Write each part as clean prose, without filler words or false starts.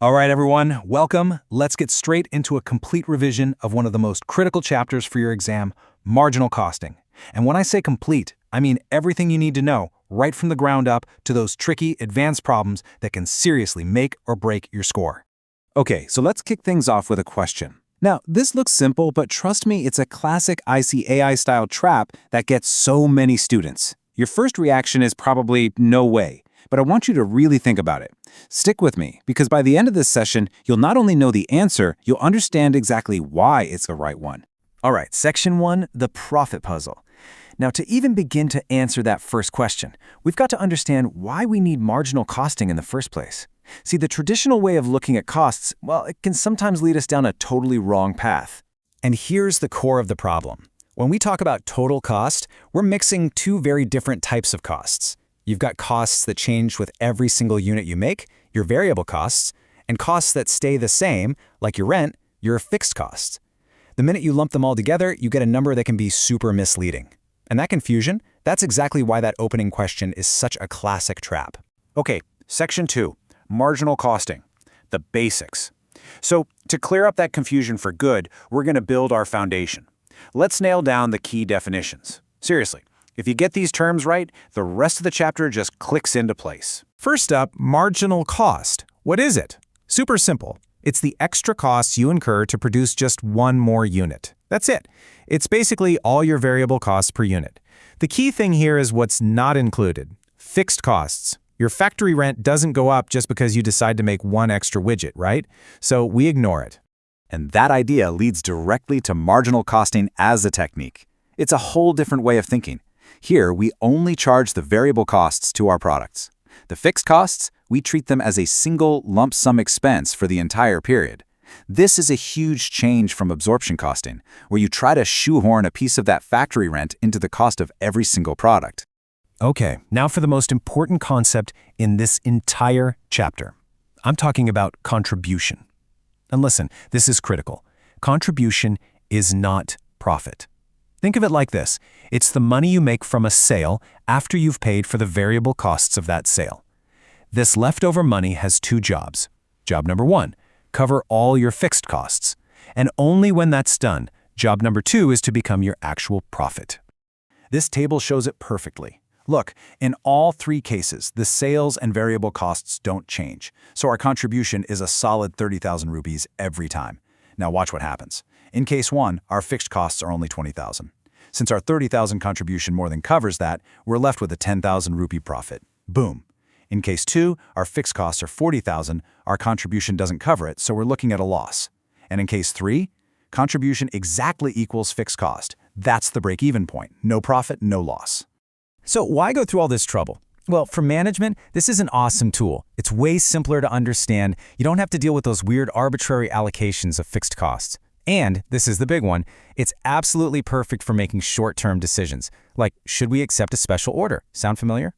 All right, everyone, welcome. Let's get straight into a complete revision of one of the most critical chapters for your exam, marginal costing. And when I say complete, I mean everything you need to know, right from the ground up to those tricky, advanced problems that can seriously make or break your score. Okay, so let's kick things off with a question. Now, this looks simple, but trust me, it's a classic ICAI-style trap that gets so many students. Your first reaction is probably no way, but I want you to really think about it. Stick with me, because by the end of this session, you'll not only know the answer, you'll understand exactly why it's the right one. All right, Section 1, the profit puzzle. Now, to even begin to answer that first question, we've got to understand why we need marginal costing in the first place. See, the traditional way of looking at costs, well, it can sometimes lead us down a totally wrong path. And here's the core of the problem. When we talk about total cost, we're mixing two very different types of costs. You've got costs that change with every single unit you make, your variable costs, and costs that stay the same, like your rent, your fixed costs. The minute you lump them all together, you get a number that can be super misleading. And that confusion, that's exactly why that opening question is such a classic trap. Okay, Section 2, marginal costing, the basics. So, to clear up that confusion for good, we're going to build our foundation. Let's nail down the key definitions. Seriously, if you get these terms right, the rest of the chapter just clicks into place. First up, marginal cost. What is it? Super simple. It's the extra costs you incur to produce just one more unit. That's it. It's basically all your variable costs per unit. The key thing here is what's not included. Fixed costs. Your factory rent doesn't go up just because you decide to make one extra widget, right? So we ignore it. And that idea leads directly to marginal costing as a technique. It's a whole different way of thinking. Here, we only charge the variable costs to our products. The fixed costs, we treat them as a single lump sum expense for the entire period. This is a huge change from absorption costing, where you try to shoehorn a piece of that factory rent into the cost of every single product. Okay, now for the most important concept in this entire chapter. I'm talking about contribution. And listen, this is critical. Contribution is not profit. Think of it like this. It's the money you make from a sale after you've paid for the variable costs of that sale. This leftover money has two jobs. Job number one, cover all your fixed costs. And only when that's done, job number two is to become your actual profit. This table shows it perfectly. Look, in all three cases, the sales and variable costs don't change. So our contribution is a solid 30,000 rupees every time. Now watch what happens. In case one, our fixed costs are only 20,000. Since our 30,000 contribution more than covers that, we're left with a 10,000 rupee profit. Boom. In case two, our fixed costs are 40,000, our contribution doesn't cover it, so we're looking at a loss. And in case three, contribution exactly equals fixed cost. That's the break-even point. No profit, no loss. So why go through all this trouble? Well, for management, this is an awesome tool. It's way simpler to understand. You don't have to deal with those weird arbitrary allocations of fixed costs. And, this is the big one, it's absolutely perfect for making short-term decisions, like should we accept a special order? Sound familiar?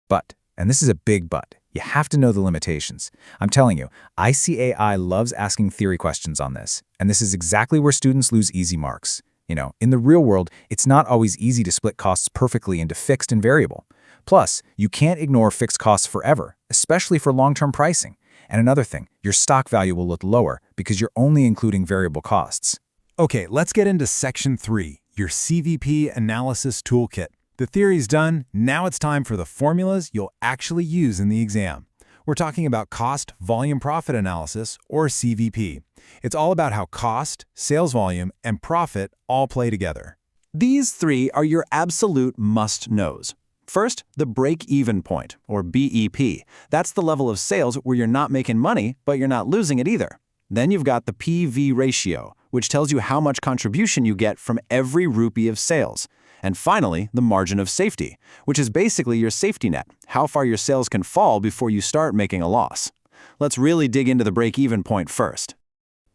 But, and this is a big but, you have to know the limitations. I'm telling you, ICAI loves asking theory questions on this, and this is exactly where students lose easy marks. You know, in the real world, it's not always easy to split costs perfectly into fixed and variable. Plus, you can't ignore fixed costs forever, especially for long-term pricing. And another thing, your stock value will look lower because you're only including variable costs. Okay, let's get into Section 3, your CVP Analysis Toolkit. The theory's done, now it's time for the formulas you'll actually use in the exam. We're talking about cost volume profit analysis, or CVP. It's all about how cost, sales volume, and profit all play together. These three are your absolute must-knows. First, the break-even point, or BEP. That's the level of sales where you're not making money, but you're not losing it either. Then you've got the PV ratio, which tells you how much contribution you get from every rupee of sales. And finally, the margin of safety, which is basically your safety net, how far your sales can fall before you start making a loss. Let's really dig into the break-even point first.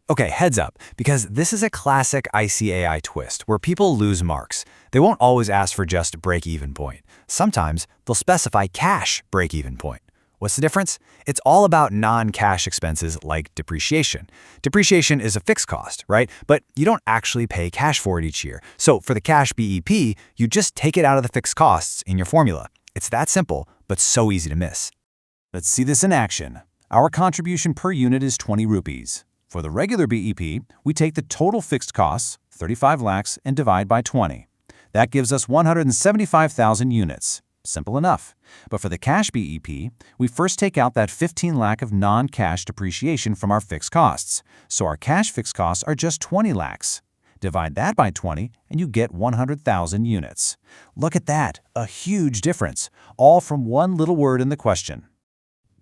Okay, heads up, because this is a classic ICAI twist where people lose marks. They won't always ask for just break-even point. Sometimes they'll specify cash break-even point. What's the difference? It's all about non-cash expenses like depreciation. Depreciation is a fixed cost, right? But you don't actually pay cash for it each year. So for the cash BEP, you just take it out of the fixed costs in your formula. It's that simple, but so easy to miss. Let's see this in action. Our contribution per unit is 20 rupees. For the regular BEP, we take the total fixed costs, 35 lakhs, and divide by 20. That gives us 175,000 units. Simple enough. But for the cash BEP, we first take out that 15 lakh of non-cash depreciation from our fixed costs. So our cash fixed costs are just 20 lakhs. Divide that by 20, and you get 100,000 units. Look at that, a huge difference, all from one little word in the question.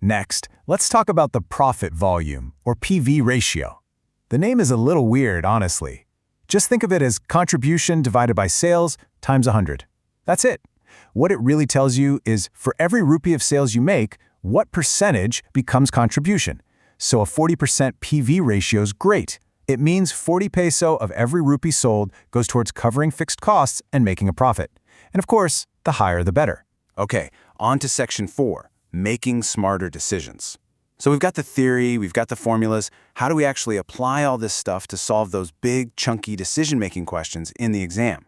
Next, let's talk about the profit volume, or PV ratio. The name is a little weird, honestly. Just think of it as contribution divided by sales times 100. That's it. What it really tells you is for every rupee of sales you make, what percentage becomes contribution. So a 40% PV ratio is great. It means 40 peso of every rupee sold goes towards covering fixed costs and making a profit. And of course, the higher the better. Okay, on to section 4, making smarter decisions. So we've got the theory, we've got the formulas. How do we actually apply all this stuff to solve those big, chunky decision-making questions in the exam?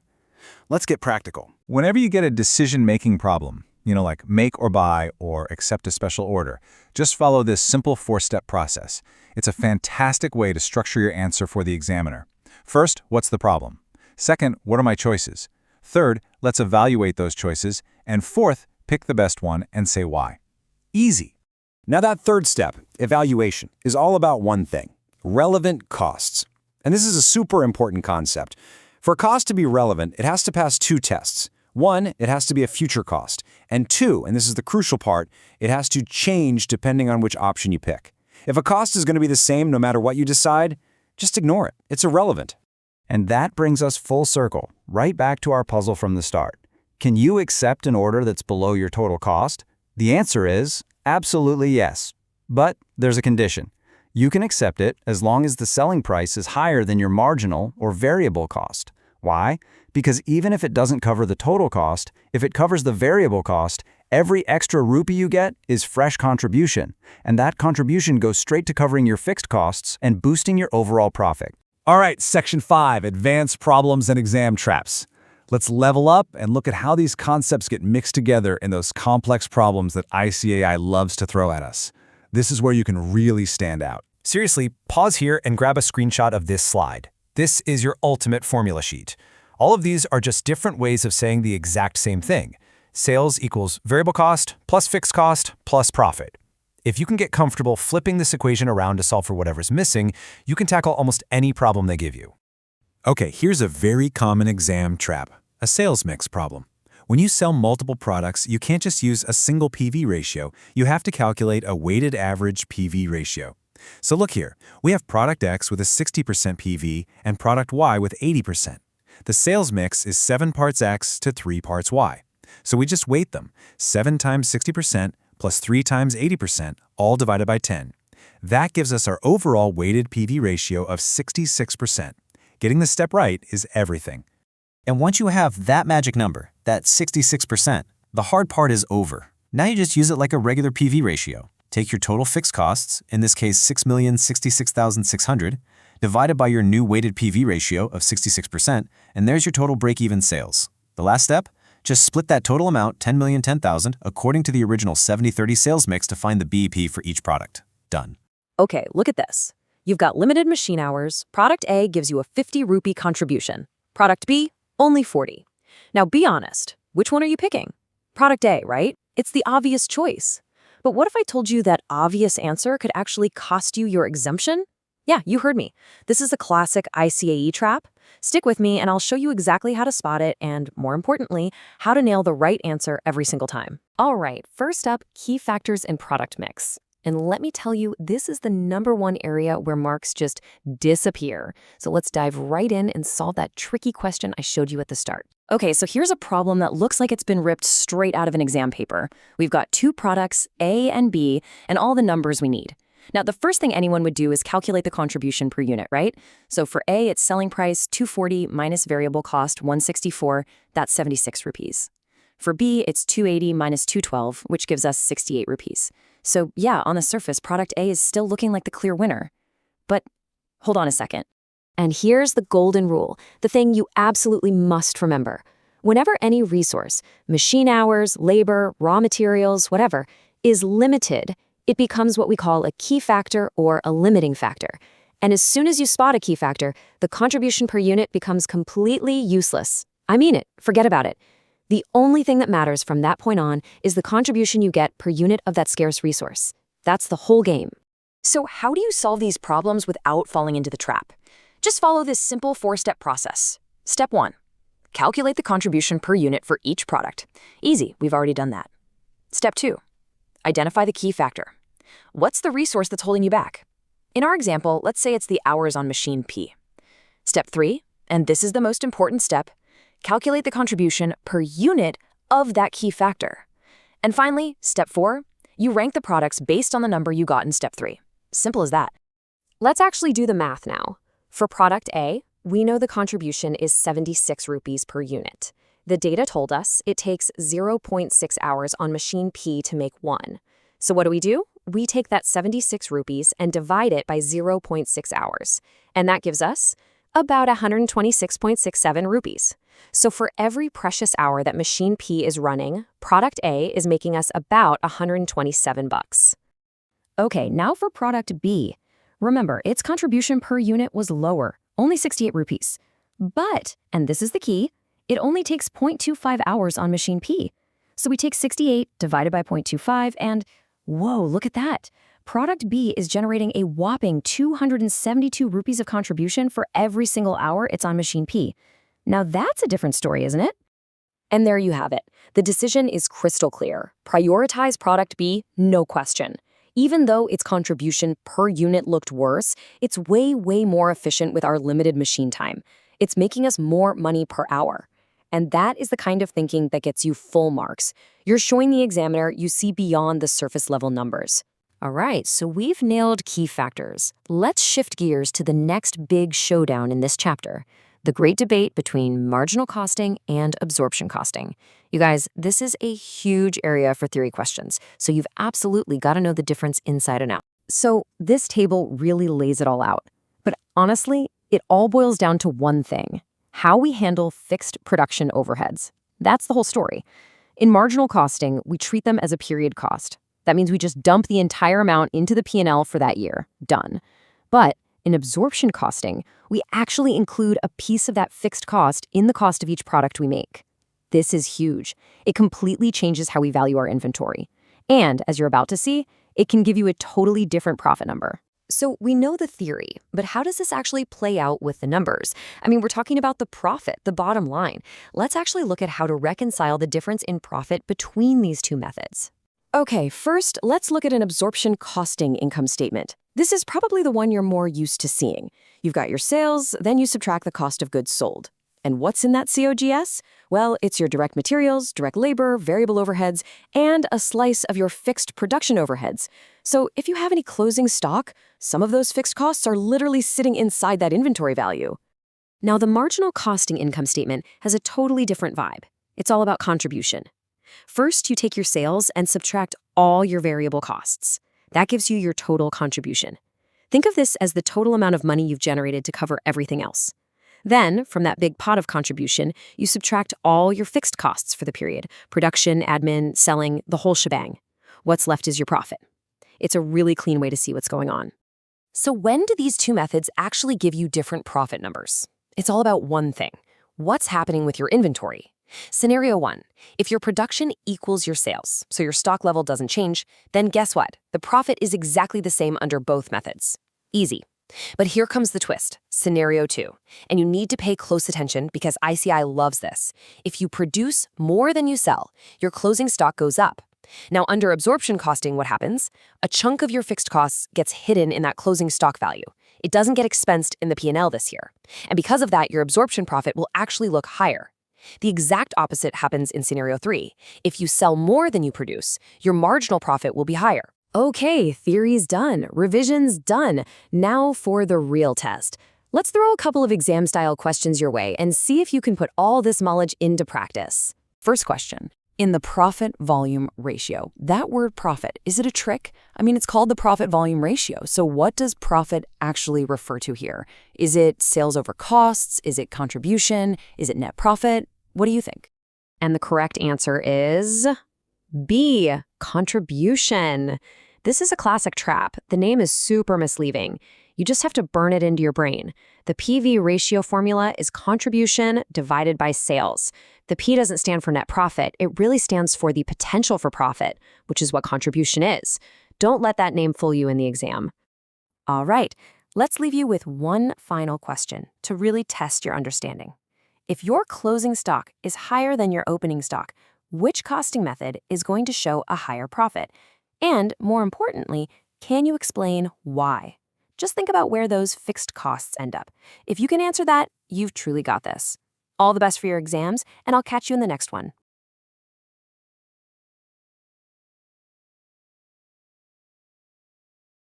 Let's get practical. Whenever you get a decision-making problem, like make or buy or accept a special order, just follow this simple 4-step process. It's a fantastic way to structure your answer for the examiner. First, what's the problem? Second, what are my choices? Third, let's evaluate those choices. And fourth, pick the best one and say why. Easy. Now that third step, evaluation, is all about one thing: relevant costs. And this is a super important concept. For a cost to be relevant, it has to pass 2 tests. 1, it has to be a future cost. And 2, and this is the crucial part, it has to change depending on which option you pick. If a cost is going to be the same no matter what you decide, just ignore it. It's irrelevant. And that brings us full circle, right back to our puzzle from the start. Can you accept an order that's below your total cost? The answer is absolutely yes. But there's a condition. You can accept it as long as the selling price is higher than your marginal or variable cost. Why? Because even if it doesn't cover the total cost, if it covers the variable cost, every extra rupee you get is fresh contribution, and that contribution goes straight to covering your fixed costs and boosting your overall profit. All right, Section 5, Advanced Problems and Exam Traps. Let's level up and look at how these concepts get mixed together in those complex problems that ICAI loves to throw at us. This is where you can really stand out. Seriously, pause here and grab a screenshot of this slide. This is your ultimate formula sheet. All of these are just different ways of saying the exact same thing. Sales equals variable cost plus fixed cost plus profit. If you can get comfortable flipping this equation around to solve for whatever's missing, you can tackle almost any problem they give you. Okay, here's a very common exam trap, a sales mix problem. When you sell multiple products, you can't just use a single PV ratio. You have to calculate a weighted average PV ratio. So look here, we have product X with a 60% PV and product Y with 80%. The sales mix is 7 parts X to 3 parts Y. So we just weight them, 7 times 60% plus 3 times 80%, all divided by 10. That gives us our overall weighted PV ratio of 66%. Getting this step right is everything. And once you have that magic number, that 66%, the hard part is over. Now you just use it like a regular PV ratio. Take your total fixed costs, in this case 6,066,600, divided by your new weighted PV ratio of 66%, and there's your total break-even sales. The last step? Just split that total amount, 10,010,000, according to the original 70-30 sales mix to find the BEP for each product. Done. Okay, look at this. You've got limited machine hours. Product A gives you a 50 rupee contribution. Product B, only 40. Now be honest, which one are you picking? Product A, right? It's the obvious choice. But what if I told you that obvious answer could actually cost you your exemption? Yeah, you heard me. This is a classic ICAE trap. Stick with me and I'll show you exactly how to spot it and, more importantly, how to nail the right answer every single time. All right, first up, key factors in product mix. And let me tell you, this is the #1 area where marks just disappear. So let's dive right in and solve that tricky question I showed you at the start. Okay, so here's a problem that looks like it's been ripped straight out of an exam paper. We've got 2 products, A and B, and all the numbers we need. Now, the first thing anyone would do is calculate the contribution per unit, right? So for A, it's selling price 240 minus variable cost 164, that's 76 rupees. For B, it's 280 minus 212, which gives us 68 rupees. So yeah, on the surface, product A is still looking like the clear winner. But hold on a second. And here's the golden rule, the thing you absolutely must remember. Whenever any resource, machine hours, labor, raw materials, whatever, is limited, It becomes what we call a key factor or a limiting factor. And as soon as you spot a key factor, the contribution per unit becomes completely useless. I mean it, forget about it. The only thing that matters from that point on is the contribution you get per unit of that scarce resource. That's the whole game. So how do you solve these problems without falling into the trap? Just follow this simple 4-step process. Step 1. Calculate the contribution per unit for each product. Easy, we've already done that. Step 2. Identify the key factor. What's the resource that's holding you back? In our example, let's say it's the hours on machine P. Step 3, and this is the most important step, calculate the contribution per unit of that key factor. And finally, step 4, you rank the products based on the number you got in step 3. Simple as that. Let's actually do the math now. For product A, we know the contribution is 76 rupees per unit. The data told us it takes 0.6 hours on machine P to make 1. So what do? We take that 76 rupees and divide it by 0.6 hours. And that gives us about 126.67 rupees. So for every precious hour that machine P is running, product A is making us about 127 bucks. Okay, now for product B. Remember, its contribution per unit was lower, only 68 rupees. But, and this is the key, it only takes 0.25 hours on machine P. So we take 68 divided by 0.25 and, whoa, look at that. Product B is generating a whopping 272 rupees of contribution for every single hour it's on machine P. Now that's a different story, isn't it? And there you have it. The decision is crystal clear. Prioritize product B, no question. Even though its contribution per unit looked worse, it's way more efficient with our limited machine time. It's making us more money per hour. And that is the kind of thinking that gets you full marks. You're showing the examiner you see beyond the surface level numbers. All right, so we've nailed key factors. Let's shift gears to the next big showdown in this chapter, the great debate between marginal costing and absorption costing. You guys, this is a huge area for theory questions, so you've absolutely got to know the difference inside and out. So this table really lays it all out. But honestly, it all boils down to one thing: how we handle fixed production overheads. That's the whole story. In marginal costing, we treat them as a period cost. That means we just dump the entire amount into the P&L for that year. Done. But in absorption costing, we actually include a piece of that fixed cost in the cost of each product we make. This is huge. It completely changes how we value our inventory. And, as you're about to see, it can give you a totally different profit number. So we know the theory, but how does this actually play out with the numbers? I mean, we're talking about the profit, the bottom line. Let's actually look at how to reconcile the difference in profit between these two methods. Okay, first, let's look at an absorption costing income statement. This is probably the one you're more used to seeing. You've got your sales, then you subtract the cost of goods sold. And what's in that COGS? Well, it's your direct materials, direct labor, variable overheads, and a slice of your fixed production overheads. So if you have any closing stock, some of those fixed costs are literally sitting inside that inventory value. Now, the marginal costing income statement has a totally different vibe. It's all about contribution. First, you take your sales and subtract all your variable costs. That gives you your total contribution. Think of this as the total amount of money you've generated to cover everything else. Then, from that big pot of contribution, you subtract all your fixed costs for the period: production, admin, selling, the whole shebang. What's left is your profit. It's a really clean way to see what's going on. So when do these two methods actually give you different profit numbers? It's all about one thing: what's happening with your inventory. Scenario 1, if your production equals your sales, so your stock level doesn't change, then guess what? The profit is exactly the same under both methods. Easy. But here comes the twist, scenario 2, and you need to pay close attention because ICI loves this. If you produce more than you sell, your closing stock goes up. Now, under absorption costing, what happens? A chunk of your fixed costs gets hidden in that closing stock value. It doesn't get expensed in the P&L this year. And because of that, your absorption profit will actually look higher. The exact opposite happens in scenario 3. If you sell more than you produce, your marginal profit will be higher. Okay, theory's done, revision's done. Now for the real test. Let's throw a couple of exam-style questions your way and see if you can put all this knowledge into practice. First question. In the profit-volume ratio, that word profit, is it a trick? I mean, it's called the profit-volume ratio, so what does profit actually refer to here? Is it sales over costs? Is it contribution? Is it net profit? What do you think? And the correct answer is B, contribution. This is a classic trap. The name is super misleading. You just have to burn it into your brain. The PV ratio formula is contribution divided by sales. The P doesn't stand for net profit. It really stands for the potential for profit, which is what contribution is. Don't let that name fool you in the exam. All right, let's leave you with one final question to really test your understanding. If your closing stock is higher than your opening stock, which costing method is going to show a higher profit? And more importantly, can you explain why? Just think about where those fixed costs end up. If you can answer that, you've truly got this. All the best for your exams, and I'll catch you in the next one.